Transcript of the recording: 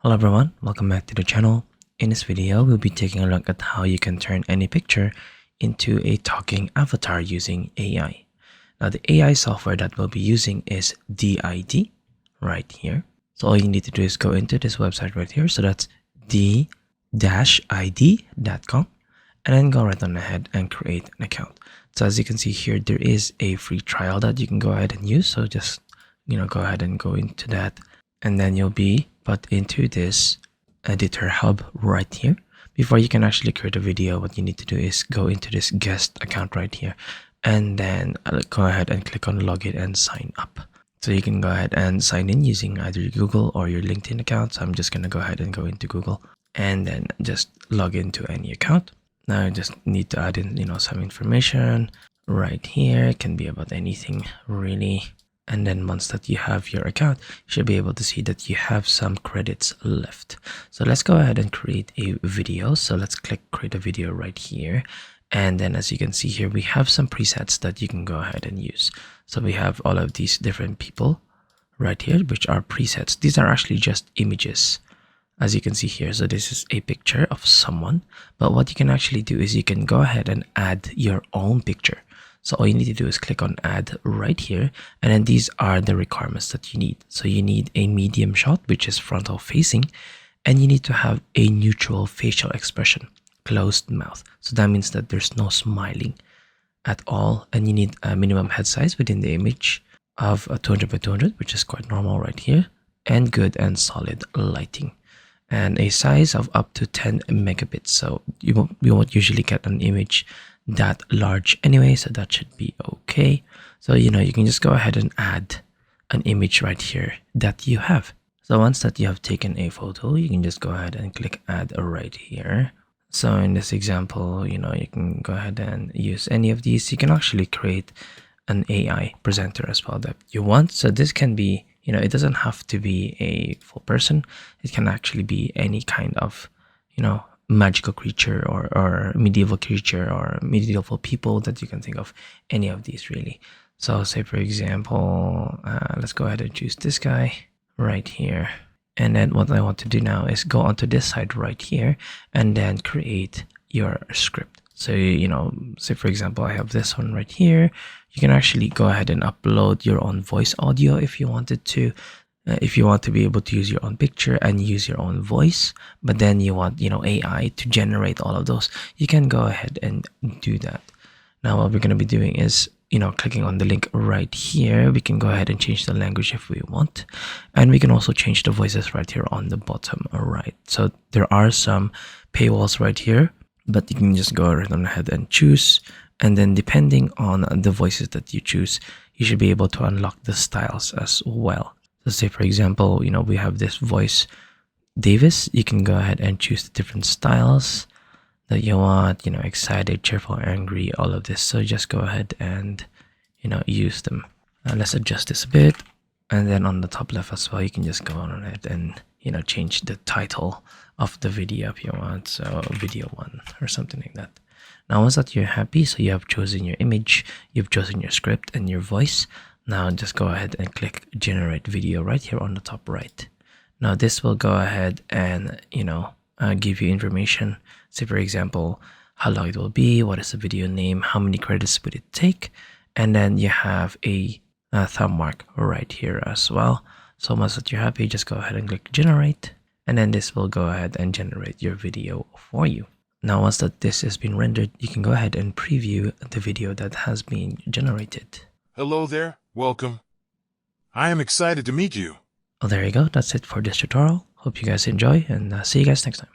Hello everyone, welcome back to the channel. In this video, we'll be taking a look at how you can turn any picture into a talking avatar using AI. Now the AI software that we'll be using is D-ID right here. So all you need to do is go into this website right here. So that's d-id.com and then go right on ahead and create an account. So as you can see here, there is a free trial that you can go ahead and use. So just, go ahead and go into that. And then you'll be put into this editor hub right here. Before you can actually create a video, what you need to do is go into this guest account right here. And then go ahead and click on login and sign up. So you can go ahead and sign in using either your Google or your LinkedIn account. So I'm just going to go ahead and go into Google and then just log into any account. Now I just need to add in, some information right here. It can be about anything really. And then once that you have your account, you should be able to see that you have some credits left. So let's go ahead and create a video. So let's click create a video right here. And then as you can see here, we have some presets that you can go ahead and use. So we have all of these different people right here, which are presets. These are actually just images, as you can see here. So this is a picture of someone, but what you can actually do is you can go ahead and add your own picture. So all you need to do is click on add right here, and then these are the requirements that you need. So you need a medium shot, which is frontal facing, and you need to have a neutral facial expression, closed mouth. So that means that there's no smiling at all, and you need a minimum head size within the image of 200 by 200, which is quite normal right here, and good and solid lighting, and a size of up to 10 megabits. So you won't usually get an image that large anyway, so that should be okay. So you can just go ahead and add an image right here that you have. So once that you have taken a photo, you can just go ahead and click add right here. So in this example, you can go ahead and use any of these. You can actually create an AI presenter as well that you want. So this can be, it doesn't have to be a full person. It can actually be any kind of, magical creature or medieval creature or medieval people that you can think of, any of these really. So say for example, let's go ahead and choose this guy right here. And then what I want to do now is go onto this side right here and then create your script. So, say for example, I have this one right here. You can actually go ahead and upload your own voice audio if you wanted to. If you want to be able to use your own picture and use your own voice, but then you want, AI to generate all of those, you can go ahead and do that. Now, what we're going to be doing is, clicking on the link right here. We can go ahead and change the language if we want. And we can also change the voices right here on the bottom right. So there are some paywalls right here, but you can just go right on ahead and choose. And then depending on the voices that you choose, you should be able to unlock the styles as well. So say for example, we have this voice Davis. You can go ahead and choose the different styles that you want, excited, cheerful, angry, all of this. So just go ahead and, use them. Let's adjust this a bit. And then on the top left as well, you can just go on ahead and, change the title of the video if you want. So video 1 or something like that. Now, once that you're happy, so you have chosen your image, you've chosen your script and your voice. Now just go ahead and click generate video right here on the top right. Now this will go ahead and, give you information. Say for example, how long it will be, what is the video name, how many credits would it take, and then you have a thumb mark right here as well. So once that you're happy, just go ahead and click generate, and then this will go ahead and generate your video for you. Now once that this has been rendered, you can go ahead and preview the video that has been generated. Hello there, welcome. I am excited to meet you. Well, there you go. That's it for this tutorial. Hope you guys enjoy, and see you guys next time.